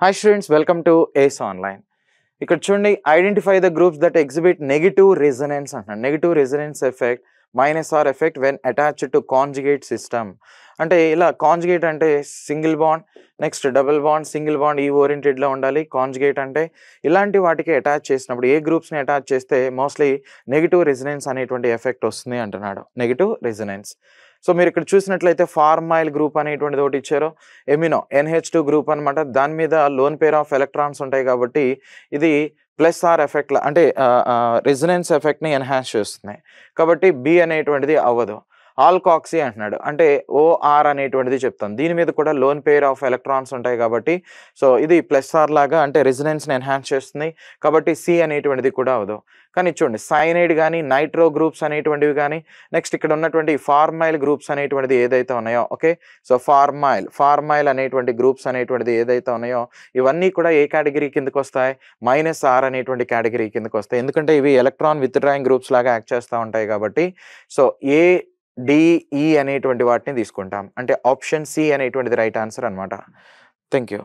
Hi students, welcome to ACE Online. ఇక్కడ చూడండి, identify the groups that exhibit negative resonance అంటున్నాడు. Negative resonance effect minus R effect when attached to conjugate system. అంటే ఇలా conjugate అంటే single bond, next double bond, single bond ఈ ఓరియంటెడ్లో ఉండాలి. Conjugate అంటే ఇలాంటి వాటికి అటాచ్ చేసినప్పుడు ఏ గ్రూప్స్ని అటాచ్ చేస్తే మోస్ట్లీ నెగిటివ్ రెజొనెన్స్ అనేటువంటి ఎఫెక్ట్ వస్తుంది అంటున్నాడు. Negative resonance. సో మీరు ఇక్కడ చూసినట్లయితే ఫార్మైల్ గ్రూప్ అనేటువంటిది ఒకటి ఇచ్చారు. ఎమినో NH2 గ్రూప్ అనమాట. దాని మీద లోన్ పేర్ ఆఫ్ ఎలక్ట్రాన్స్ ఉంటాయి కాబట్టి ఇది ప్లస్ ఆర్ ఎఫెక్ట్ అంటే రెజొనెన్స్ ఎఫెక్ట్ని ఎన్హాన్స్ చేస్తున్నాయి కాబట్టి బి అనేటువంటిది అవ్వదు. ఆల్కాక్సీ అంటున్నాడు, అంటే OR అనేటువంటిది చెప్తాం. దీని మీద కూడా లోన్ పేర్ ఆఫ్ ఎలక్ట్రాన్స్ ఉంటాయి కాబట్టి సో ఇది ప్లస్ ఆర్ లాగా అంటే రెజొనెన్స్ని ఎన్హాన్స్ చేస్తుంది కాబట్టి సి అనేటువంటిది కూడా అవ్వదు. కానీ చూడండి, సైనైడ్ కానీ నైట్రో గ్రూప్స్ అనేటువంటివి కానీ నెక్స్ట్ ఇక్కడ ఉన్నటువంటి ఫార్మైల్ గ్రూప్స్ అనేటువంటిది ఏదైతే ఉన్నాయో, ఓకే, సో ఫార్మైల్ అనేటువంటి గ్రూప్స్ అనేటువంటిది ఏదైతే ఉన్నాయో ఇవన్నీ కూడా ఏ కేటగిరీ కిందకు వస్తాయి? -R అనేటువంటి కేటగిరీ కిందకు వస్తాయి. ఎందుకంటే ఇవి ఎలక్ట్రాన్ విత్డ్రాయింగ్ గ్రూప్స్ లాగా యాక్ట్ చేస్తూ ఉంటాయి కాబట్టి సో ADE అనేటువంటి వాటిని తీసుకుంటాం. అంటే ఆప్షన్ సి అనేటువంటిది రైట్ ఆన్సర్ అనమాట. Thank you.